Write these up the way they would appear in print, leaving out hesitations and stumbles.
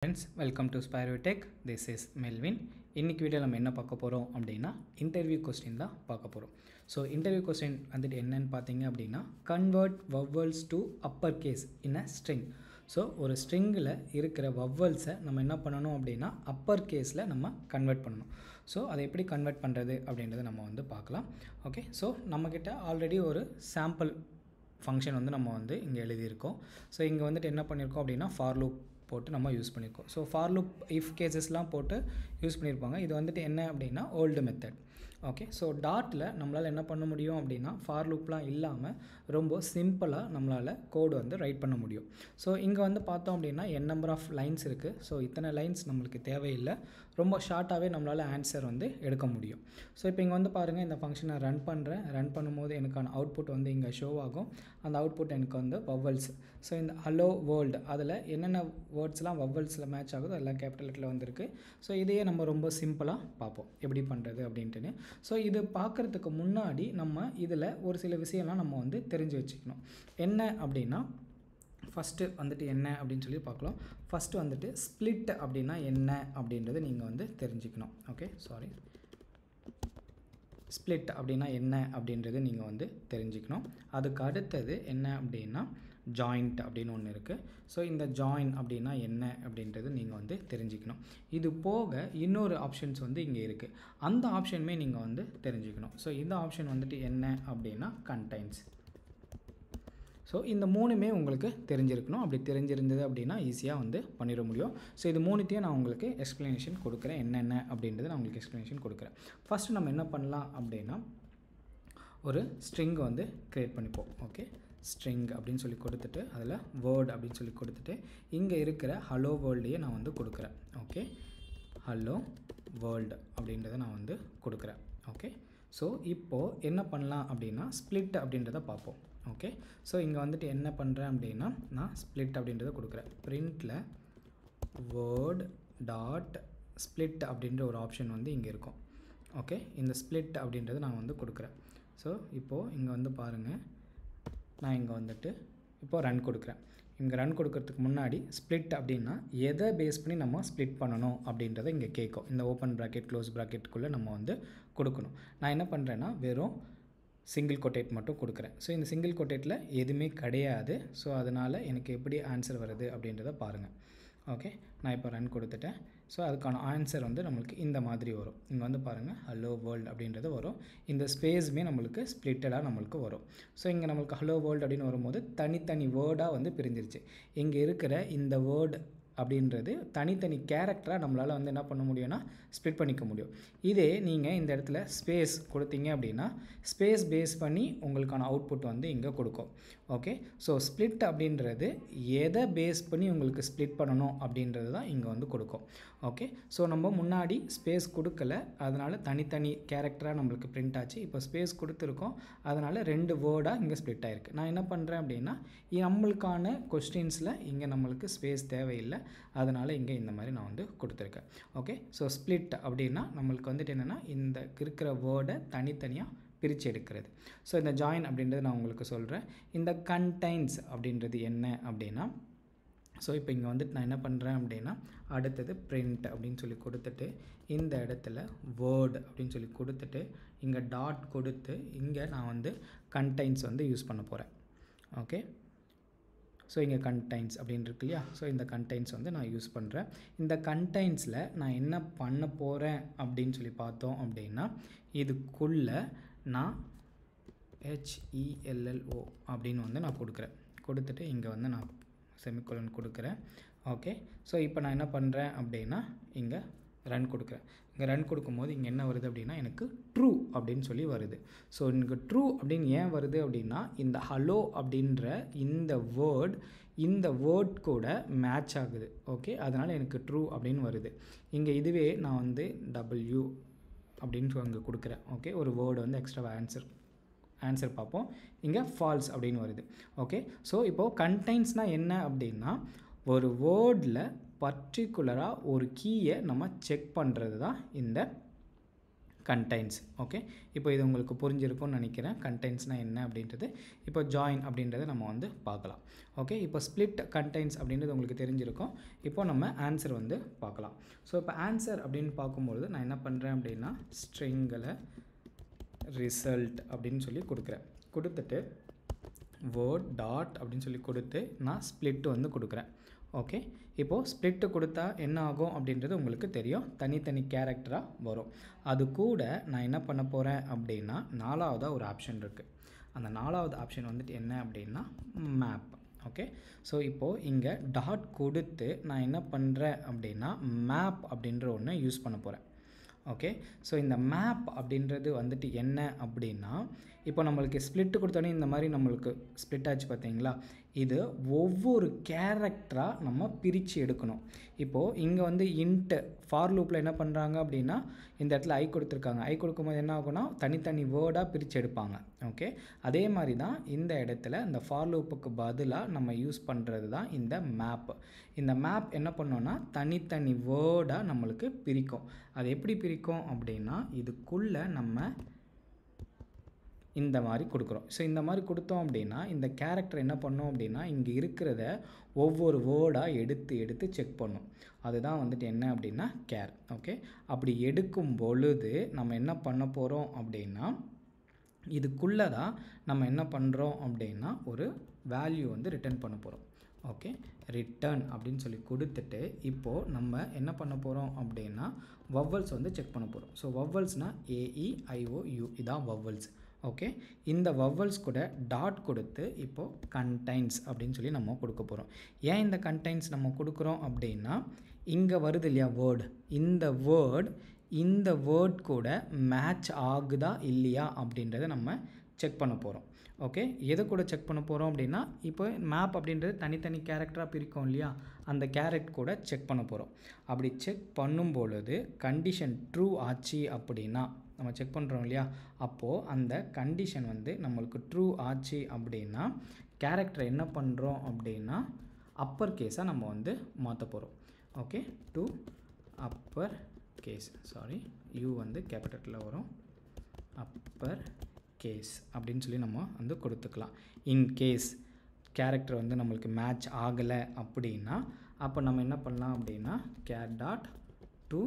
Friends, welcome to Spyro Tech. This is Melvin. இன்னைக்கு வீடியோவில் நம்ம என்ன பார்க்க போகிறோம் அப்படின்னா இன்டர்வியூ கொஸ்டின் தான் பார்க்க போகிறோம். ஸோ இன்டர்வியூ கொஸ்டின் வந்துட்டு என்னன்னு பார்த்தீங்க அப்படின்னா convert vowels to upper case in a string. So ஒரு ஸ்ட்ரிங்கில் இருக்கிற வவ்வல்ஸை நம்ம என்ன பண்ணணும் அப்படின்னா அப்பர் கேஸில் நம்ம கன்வெர்ட் பண்ணணும். ஸோ அதை எப்படி கன்வெர்ட் பண்ணுறது அப்படின்றத நம்ம வந்து பார்க்கலாம். ஓகே, ஸோ நம்மக்கிட்ட ஆல்ரெடி ஒரு சாம்பிள் ஃபங்க்ஷன் வந்து நம்ம வந்து இங்கே எழுதியிருக்கோம். ஸோ இங்கே வந்துட்டு என்ன பண்ணியிருக்கோம் அப்படின்னா ஃபார் லூப் போட்டு நம்ம யூஸ் பண்ணியிருக்கோம். ஸோ ஃபார் லூப் இஃப் கேசஸ்லாம் போட்டு யூஸ் பண்ணியிருப்பாங்க. இது வந்துட்டு என்ன அப்படின்னா ஓல்டு மெத்தட். ஓகே, ஸோ டாட்டில் நம்மளால் என்ன பண்ண முடியும் அப்படின்னா ஃபார் லூப்லாம் இல்லாமல் ரொம்ப சிம்பிளாக நம்மளால் கோடு வந்து ரைட் பண்ண முடியும். ஸோ இங்கே வந்து பார்த்தோம் அப்படின்னா நம்பர் ஆஃப் லைன்ஸ் இருக்குது. ஸோ இத்தனை லைன்ஸ் நம்மளுக்கு தேவையில்லை, ரொம்ப ஷார்ட்டாகவே நம்மளால் ஆன்சர் வந்து எடுக்க முடியும். ஸோ இப்போ இங்கே வந்து பாருங்கள், இந்த ஃபங்க்ஷனை ரன் பண்ணுறேன். ரன் பண்ணும்போது எனக்கான அவுட்புட் வந்து இங்கே ஷோ ஆகும். அந்த அவுட்புட் எனக்கு வந்து வவ்வல்ஸ். ஸோ இந்த ஹலோ வேர்ல்டு அதில் என்னென்ன வேர்ட்ஸ்லாம் வவ்வல்ஸில் மேட்ச் ஆகுதோ எல்லாம் கேபிட்டல் லெட்டரில் வந்திருக்கு. ஸோ இதையே நம்ம ரொம்ப சிம்பிளாக பார்ப்போம் எப்படி பண்ணுறது அப்படின்ட்டுன்னு. ஸோ இது பார்க்குறதுக்கு முன்னாடி நம்ம இதில் ஒரு சில விஷயம்லாம் நம்ம வந்து தெரிஞ்சு வச்சுக்கணும். என்ன அப்படின்னா ஃபஸ்ட்டு வந்துட்டு என்ன அப்படின்னு சொல்லி பார்க்கலாம். ஃபஸ்ட்டு வந்துட்டு ஸ்ப்ளிட் அப்படின்னா என்ன அப்படின்றத நீங்கள் வந்து தெரிஞ்சுக்கணும். ஓகே, சாரி, ஸ்ப்ளிட் அப்படின்னா என்ன அப்படின்றது நீங்கள் வந்து தெரிஞ்சுக்கணும். அதுக்கு அடுத்தது என்ன அப்படின்னா ஜாயிண்ட் அப்படின்னு ஒன்று இருக்குது. ஸோ இந்த ஜாயின் அப்படின்னா என்ன அப்படின்றது நீங்கள் வந்து தெரிஞ்சுக்கணும். இது போக இன்னொரு ஆப்ஷன்ஸ் வந்து இங்கே இருக்குது. அந்த ஆப்ஷனுமே நீங்கள் வந்து தெரிஞ்சுக்கணும். ஸோ இந்த ஆப்ஷன் வந்துட்டு என்ன அப்படின்னா கண்டைன்ஸ். ஸோ இந்த மூணுமே உங்களுக்கு தெரிஞ்சிருக்கணும். அப்படி தெரிஞ்சிருந்தது அப்படின்னா ஈஸியாக வந்து பண்ணிட முடியும். ஸோ இது மூணுத்தையும் நான் உங்களுக்கு எக்ஸ்ப்ளனேஷன் கொடுக்குறேன். என்னென்ன அப்படின்றத நான் உங்களுக்கு எக்ஸ்ப்ளனேஷன் கொடுக்குறேன். ஃபஸ்ட்டு நம்ம என்ன பண்ணலாம் அப்படின்னா ஒரு ஸ்ட்ரிங் வந்து க்ரியேட் பண்ணிப்போம். ஓகே, ஸ்ட்ரிங் அப்படின்னு சொல்லி கொடுத்துட்டு அதில் வேர்ட் அப்படின்னு சொல்லி கொடுத்துட்டு இங்கே இருக்கிற ஹலோ வேர்ல்டையே நான் வந்து கொடுக்குறேன். ஓகே, ஹலோ வேர்ல்டு அப்படின்றத நான் வந்து கொடுக்குறேன். ஓகே, ஸோ இப்போது என்ன பண்ணலாம் அப்படின்னா ஸ்ப்ளிட் அப்படின்றத பார்ப்போம். ஓகே, ஸோ இங்கே வந்துட்டு என்ன பண்ணுறேன் அப்படின்னா நான் ஸ்ப்ளிட் அப்படின்றத கொடுக்குறேன். பிரிண்டில் வேர்ட் டாட் ஸ்ப்ளிட் அப்படின்ற ஒரு ஆப்ஷன் வந்து இங்கே இருக்கும். ஓகே, இந்த ஸ்ப்ளிட் அப்படின்றத நான் வந்து கொடுக்குறேன். ஸோ இப்போது இங்கே வந்து பாருங்கள், நான் இங்கே வந்துட்டு இப்போது ரன் கொடுக்குறேன். இங்கே ரன் கொடுக்கறதுக்கு முன்னாடி ஸ்ப்ளிட் அப்படின்னா எதை பேஸ் பண்ணி நம்ம ஸ்ப்ளிட் பண்ணணும் அப்படின்றத இங்கே கேட்கும். இந்த ஓப்பன் ப்ராக்கெட் க்ளோஸ் ப்ராக்கெட்டுக்குள்ளே நம்ம வந்து கொடுக்கணும். நான் என்ன பண்ணுறேன்னா வெறும் சிங்கிள் கொட்டேட் மட்டும் கொடுக்குறேன். ஸோ இந்த சிங்கிள் கொட்டேட்டில் எதுவுமே கிடையாது. ஸோ அதனால் எனக்கு எப்படி ஆன்சர் வருது அப்படின்றத பாருங்கள். ஓகே, நான் இப்போ ரன் கொடுத்துட்டேன். ஸோ அதுக்கான ஆன்சர் வந்து நம்மளுக்கு இந்த மாதிரி வரும். இங்கே வந்து பாருங்கள் ஹலோ வேர்ல்டு அப்படின்றது வரும். இந்த ஸ்பேஸுமே நம்மளுக்கு ஸ்ப்ளிட்டடாக நம்மளுக்கு வரும். ஸோ இங்கே நம்மளுக்கு ஹலோ வேர்ல்டு அப்படின்னு வரும்போது தனித்தனி வேர்டாக வந்து பிரிஞ்சிருச்சு. இங்கே இருக்கிற இந்த வேர்டு அப்படின்றது தனித்தனி கேரக்டராக நம்மளால் வந்து என்ன பண்ண முடியும்னா ஸ்ப்ளிட் பண்ணிக்க முடியும். இதே நீங்கள் இந்த இடத்துல ஸ்பேஸ் கொடுத்தீங்க அப்படின்னா ஸ்பேஸ் பேஸ் பண்ணி உங்களுக்கான அவுட்புட் வந்து இங்கே கொடுக்கும். ஓகே, ஸோ ஸ்ப்ளிட் அப்படின்றது எதை பேஸ் பண்ணி உங்களுக்கு ஸ்ப்ளிட் பண்ணணும் அப்படின்றது தான் இங்கே வந்து கொடுக்கும். ஓகே, ஸோ நம்ம முன்னாடி ஸ்பேஸ் கொடுக்கல, அதனால் தனித்தனி கேரக்டராக நம்மளுக்கு பிரிண்ட் ஆச்சு. இப்போ ஸ்பேஸ் கொடுத்துருக்கோம், அதனால் ரெண்டு வேர்டாக இங்கே ஸ்ப்ளிட் ஆகிருக்கு. நான் என்ன பண்ணுறேன் அப்படின்னா நம்மளுக்கான கொஸ்டின்ஸில் இங்கே நம்மளுக்கு ஸ்பேஸ் தேவையில்லை, அதனால் இங்கே இந்த மாதிரி நான் வந்து கொடுத்துருக்கேன். ஓகே, ஸோ ஸ்ப்ளிட் அப்படின்னா நம்மளுக்கு வந்துட்டு என்னென்னா இந்த இருக்கிற வேர்டை தனித்தனியாக பிரித்து எடுக்கிறது. ஸோ இந்த ஜாயின் அப்படின்றது நான் உங்களுக்கு சொல்கிறேன். இந்த கண்டைன்ஸ் அப்படின்றது என்ன அப்படின்னா ஸோ இப்போ இங்கே வந்துட்டு நான் என்ன பண்ணுறேன் அப்படின்னா அடுத்தது பிரிண்ட் அப்படின்னு சொல்லி கொடுத்துட்டு இந்த இடத்துல வேர்டு அப்படின்னு சொல்லி கொடுத்துட்டு இங்கே டாட் கொடுத்து இங்கே நான் வந்து கண்டைன்ஸ் வந்து யூஸ் பண்ண போகிறேன். ஓகே, ஸோ இங்கே கண்டைன்ஸ் அப்படின்னு இருக்கு இல்லையா? ஸோ இந்த கண்டைன்ஸ் வந்து நான் யூஸ் பண்ணுறேன். இந்த கண்டைன்ஸில் நான் என்ன பண்ண போகிறேன் அப்படின்னு சொல்லி பார்த்தோம் அப்படின்னா இதுக்குள்ளே நான் HELLO அப்படின்னு வந்து நான் கொடுக்குறேன். கொடுத்துட்டு இங்கே வந்து நான் செமிகோலன் கொடுக்குறேன். ஓகே, ஸோ இப்போ நான் என்ன பண்ணுறேன் அப்படின்னா இங்கே ரன் கொடுக்குறேன். இங்கே ரன் கொடுக்கும்போது இங்கே என்ன வருது அப்படின்னா எனக்கு ட்ரூ அப்படின்னு சொல்லி வருது. ஸோ எனக்கு ட்ரூ அப்படின்னு ஏன் வருது அப்படின்னா இந்த ஹலோ அப்படின்ற இந்த வேர்ட் கூட மேட்ச் ஆகுது. ஓகே, அதனால் எனக்கு ட்ரூ அப்படின்னு வருது. இங்கே இதுவே நான் வந்து W அப்படின்னு அங்கே கொடுக்குறேன். ஓகே, ஒரு வேர்டு வந்து எக்ஸ்ட்ரா ஆன்சர் பார்ப்போம். இங்கே ஃபால்ஸ் அப்படின்னு வருது. ஓகே, ஸோ இப்போது கண்டைன்ஸ்னால் என்ன அப்படின்னா ஒரு வேர்டில் பர்டிகுலராக ஒரு கீயை நம்ம செக் பண்ணுறது தான் இந்த கண்டைன்ஸ். ஓகே, இப்போ இது உங்களுக்கு புரிஞ்சிருக்கும்னு நினைக்கிறேன். கண்டைன்ஸ்னால் என்ன அப்படின்றது. இப்போ ஜாயின் அப்படின்றத நம்ம வந்து பார்க்கலாம். ஓகே, இப்போ ஸ்ப்ளிட் கண்டைன்ஸ் அப்படின்றது உங்களுக்கு தெரிஞ்சிருக்கும். இப்போ நம்ம ஆன்சர் வந்து பார்க்கலாம். ஸோ இப்போ ஆன்சர் அப்படின்னு பார்க்கும்பொழுது நான் என்ன பண்ணுறேன் அப்படின்னா ஸ்ட்ரிங்கில் ரிசல்ட் அப்படின்னு சொல்லி கொடுக்குறேன். கொடுத்துட்டு வேர்ட் டாட் அப்படின்னு சொல்லி கொடுத்து நான் ஸ்ப்ளிட் வந்து கொடுக்குறேன். ஓகே, இப்போது ஸ்ப்ளிட்டு கொடுத்தா என்ன ஆகும் அப்படின்றது உங்களுக்கு தெரியும். தனித்தனி கேரக்டராக வரும். அது கூட நான் என்ன பண்ண போகிறேன் அப்படின்னா 4ஆவதாக ஒரு ஆப்ஷன் இருக்குது. அந்த 4ஆவது ஆப்ஷன் வந்துட்டு என்ன அப்படின்னா மேப். ஓகே, ஸோ இப்போது இங்கே டாட் கொடுத்து நான் என்ன பண்ணுறேன் அப்படின்னா மேப் அப்படின்ற ஒன்று யூஸ் பண்ண போகிறேன். ஓகே, ஸோ இந்த மேப் அப்படின்றது வந்துட்டு என்ன அப்படின்னா இப்போ நம்மளுக்கு ஸ்ப்ளிட்டு கொடுத்தோன்னே இந்த மாதிரி நம்மளுக்கு ஸ்ப்ளிட் ஆச்சு பார்த்தீங்களா. இது ஒவ்வொரு கேரக்டராக நம்ம பிரித்து எடுக்கணும். இப்போது இங்கே வந்து இன்ட்டு ஃபார் லூப்பில் என்ன பண்ணுறாங்க அப்படின்னா இந்த இடத்துல ஐ கொடுத்துருக்காங்க. ஐ கொடுக்கும்போது என்ன ஆகும்னா தனித்தனி வேர்டாக பிரித்து எடுப்பாங்க. ஓகே, அதே மாதிரி தான் இந்த இடத்துல இந்த ஃபார் லூப்புக்கு பதிலாக நம்ம யூஸ் பண்ணுறது தான் இந்த மேப். இந்த மேப் என்ன பண்ணோன்னா தனித்தனி வேர்டாக நம்மளுக்கு பிரிக்கும். அது எப்படி பிரிக்கும் அப்படின்னா இதுக்குள்ளே நம்ம இந்த மாதிரி கொடுக்குறோம். ஸோ இந்த மாதிரி கொடுத்தோம் அப்படின்னா இந்த கேரக்டர் என்ன பண்ணோம் அப்படின்னா இங்கே இருக்கிறத ஒவ்வொரு வேர்டாக எடுத்து செக் பண்ணும். அதுதான் வந்துட்டு என்ன அப்படின்னா கேர். ஓகே, அப்படி எடுக்கும் பொழுது நம்ம என்ன பண்ண போகிறோம் அப்படின்னா இதுக்குள்ளே தான் நம்ம என்ன பண்ணுறோம் அப்படின்னா ஒரு வேல்யூ வந்து ரிட்டர்ன் பண்ண போகிறோம். ஓகே, ரிட்டர்ன் அப்படின்னு சொல்லி கொடுத்துட்டு இப்போது நம்ம என்ன பண்ண போகிறோம் அப்படின்னா வவ்வல்ஸ் வந்து செக் பண்ண போகிறோம். ஸோ வவ்வல்ஸ்னால் AEIOU இதான் வவ்வல்ஸ். ஓகே, இந்த வவ்வல்ஸ் கூட டாட் கொடுத்து இப்போது கண்டைன்ஸ் அப்படின்னு சொல்லி நம்ம கொடுக்க போகிறோம். ஏன் இந்த கண்டைன்ஸ் நம்ம கொடுக்குறோம் அப்படின்னா இங்கே வருது இல்லையா வேர்டு, இந்த வேர்ட் கூட மேட்ச் ஆகுதா இல்லையா அப்படின்றத நம்ம செக் பண்ண போகிறோம். ஓகே, எதை கூட செக் பண்ண போகிறோம் அப்படின்னா இப்போ மேப் அப்படின்றது தனித்தனி கேரக்டராக பிரிக்கும் இல்லையா, அந்த கேரக்டர் கூட செக் பண்ண போகிறோம். அப்படி செக் பண்ணும் பொழுது கண்டிஷன் ட்ரூ ஆச்சு அப்படின்னா நம்ம செக் பண்ணுறோம் இல்லையா, அப்போது அந்த கண்டிஷன் வந்து நம்மளுக்கு ட்ரூ ஆச்சு அப்படின்னா கேரக்டரை என்ன பண்ணுறோம் அப்படின்னா அப்பர் கேஸாக நம்ம வந்து மாற்ற போகிறோம். Okay, to upper case, sorry U வந்து கேபிட்டலில் வரும், அப்பர் கேஸ் அப்படின்னு சொல்லி நம்ம வந்து கொடுத்துக்கலாம். இன்கேஸ் கேரக்டர் வந்து நம்மளுக்கு மேட்ச் ஆகலை அப்படின்னா அப்போ நம்ம என்ன பண்ணலாம் அப்படின்னா char dot to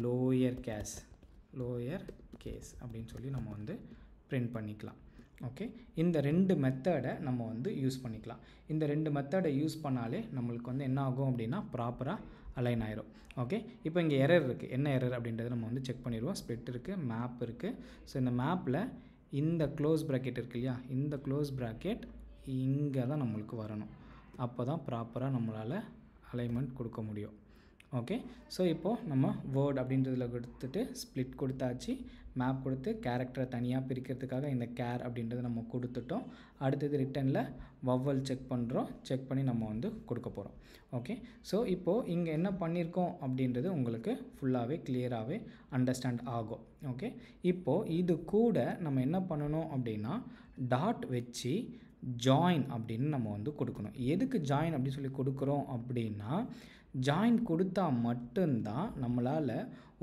lower case அப்படின்னு சொல்லி நம்ம வந்து பிரிண்ட் பண்ணிக்கலாம். ஓகே, இந்த 2 மெத்தடை நம்ம வந்து யூஸ் பண்ணிக்கலாம். இந்த 2 மெத்தடை யூஸ் பண்ணாலே நம்மளுக்கு வந்து என்ன ஆகும் அப்படின்னா ப்ராப்பராக அலைன் ஆயிரும். ஓகே, இப்போ இங்கே எரர் இருக்குது. என்ன எரர் அப்படின்றத நம்ம வந்து செக் பண்ணிடுவோம். ஸ்ப்ளிட் இருக்குது, மேப் இருக்குது. ஸோ இந்த மேப்பில் இந்த க்ளோஸ் ப்ராக்கெட் இருக்கு இல்லையா, இந்த க்ளோஸ் ப்ராக்கெட் இங்கே தான் நம்மளுக்கு வரணும். அப்போ தான் ப்ராப்பராக நம்மளால் அலைன்மெண்ட் கொடுக்க முடியும். ஓகே, ஸோ இப்போது நம்ம வேர்ட் அப்படின்றதில் கொடுத்துட்டு ஸ்ப்ளிட் கொடுத்தாச்சு, மேப் கொடுத்து கேரக்டரை தனியாக பிரிக்கிறதுக்காக இந்த கேர் அப்படின்றத நம்ம கொடுத்துட்டோம். அடுத்தது ரிட்டனில் வவ்வல் செக் பண்ணுறோம். செக் பண்ணி நம்ம வந்து கொடுக்க போகிறோம். ஓகே, ஸோ இப்போது இங்கே என்ன பண்ணியிருக்கோம் அப்படின்றது உங்களுக்கு ஃபுல்லாகவே கிளியராகவே அண்டர்ஸ்டாண்ட் ஆகும். ஓகே, இப்போது இது கூட நம்ம என்ன பண்ணணும் அப்படின்னா டாட் வச்சு ஜாயின் அப்படின்னு நம்ம வந்து கொடுக்கணும். எதுக்கு ஜாயின் அப்படின்னு சொல்லி கொடுக்குறோம் அப்படின்னா ஜாயின் கொடுத்தா மட்டும்தான் நம்மளால்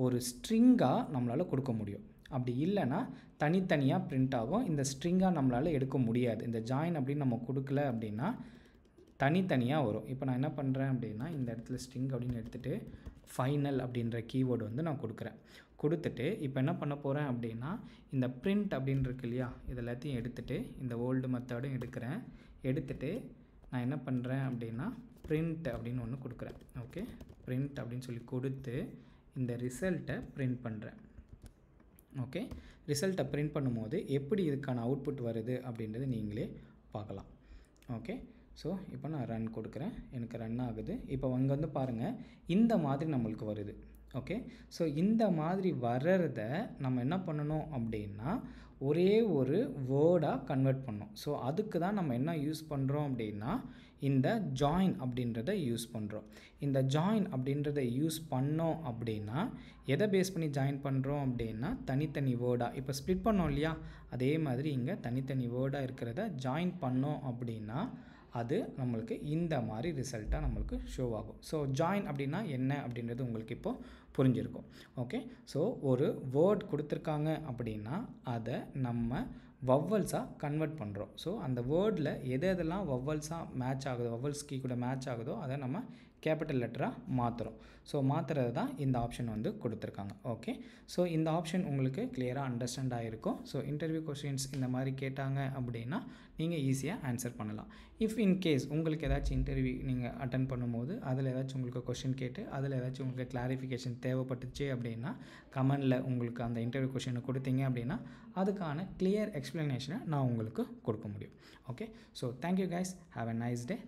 ஒரு ஸ்ட்ரிங்காக நம்மளால் கொடுக்க முடியும். அப்படி இல்லைன்னா தனித்தனியாக பிரிண்ட் ஆகும். இந்த ஸ்ட்ரிங்காக நம்மளால் எடுக்க முடியாது. இந்த ஜாயின் அப்படின்னு நம்ம கொடுக்கல அப்படின்னா தனித்தனியாக வரும். இப்போ நான் என்ன பண்ணுறேன் அப்படின்னா இந்த இடத்துல ஸ்ட்ரிங் அப்படின்னு எடுத்துகிட்டு ஃபைனல் அப்படின்ற கீவேர்டு வந்து நான் கொடுக்குறேன். கொடுத்துட்டு இப்போ என்ன பண்ண போகிறேன் அப்படின்னா இந்த பிரிண்ட் அப்படின்னு இருக்கு இல்லையா, இது எல்லாத்தையும் எடுத்துகிட்டு இந்த ஓல்டு மெத்தடும் எடுக்கிறேன். எடுத்துகிட்டு நான் என்ன பண்ணுறேன் அப்படின்னா பிரிண்ட் அப்படின்னு ஒன்று கொடுக்குறேன். ஓகே, பிரிண்ட் அப்படின்னு சொல்லி கொடுத்து இந்த ரிசல்ட்டை பிரிண்ட் பண்ணுறேன். ஓகே, ரிசல்ட்டை பிரிண்ட் பண்ணும்போது எப்படி இதுக்கான அவுட்புட் வருது அப்படின்றது நீங்களே பார்க்கலாம். ஓகே, ஸோ இப்போ நான் ரன் கொடுக்குறேன். எனக்கு ரன் ஆகுது. இப்போ அங்கே வந்து பாருங்கள் இந்த மாதிரி நம்மளுக்கு வருது. ஓகே, ஸோ இந்த மாதிரி வர்றத நம்ம என்ன பண்ணணும் அப்படின்னா ஒரே ஒரு வேர்டாக கன்வெர்ட் பண்ணோம். ஸோ அதுக்கு தான் நம்ம என்ன யூஸ் பண்ணுறோம் அப்படின்னா இந்த ஜாயின் அப்படின்றத யூஸ் பண்ணுறோம். இந்த ஜாயின் அப்படின்றத யூஸ் பண்ணோம் அப்படின்னா எதை பேஸ் பண்ணி ஜாயின் பண்ணுறோம் அப்படின்னா தனித்தனி வேர்டாக இப்போ ஸ்ப்ளிட் பண்ணோம் இல்லையா, அதே மாதிரி இங்கே தனித்தனி வேர்டாக இருக்கிறத ஜாயின் பண்ணோம் அப்படின்னா அது நம்மளுக்கு இந்த மாதிரி ரிசல்ட்டாக நம்மளுக்கு ஷோ ஆகும். ஸோ ஜாயின் அப்படின்னா என்ன அப்படின்றது உங்களுக்கு இப்போது புரிஞ்சிருக்கும். ஓகே, ஸோ ஒரு வேர்ட் கொடுத்துருக்காங்க அப்படின்னா அதை நம்ம வவ்வல்ஸாக கன்வெர்ட் பண்ணுறோம். ஸோ அந்த வேர்டில் எதெல்லாம் வவ்வல்ஸாக மேட்ச் ஆகுதோ, வவ்வல்ஸ் கீ கூட மேட்ச் ஆகுதோ அதை நம்ம கேபிட்டல் லெட்டராக மாற்றுறோம். ஸோ மாற்றுறது தான் இந்த ஆப்ஷன் வந்து கொடுத்துருக்காங்க. ஓகே, ஸோ இந்த ஆப்ஷன் உங்களுக்கு கிளியராக அண்டர்ஸ்டாண்ட் ஆகிருக்கும். ஸோ இன்டர்வியூ கொஸ்டின்ஸ் இந்த மாதிரி கேட்டாங்க அப்படின்னா நீங்கள் ஈஸியாக ஆன்சர் பண்ணலாம். இஃப் இன்கேஸ் உங்களுக்கு ஏதாச்சும் இன்டர்வியூ நீங்கள் அட்டன் பண்ணும்போது அதில் ஏதாச்சும் உங்களுக்கு கொஷின் கேட்டு அதில் ஏதாச்சும் உங்களுக்கு கிளாரிஃபிகேஷன் தேவைப்பட்டுச்சு அப்படின்னா கமெண்டில் உங்களுக்கு அந்த இன்டர்வியூ கொஷினை கொடுத்தீங்க அப்படின்னா அதுக்கான கிளியர் எக்ஸ்ப்ளனேஷனை நான் உங்களுக்கு கொடுக்க முடியும். Okay, so thank you guys, have a nice day.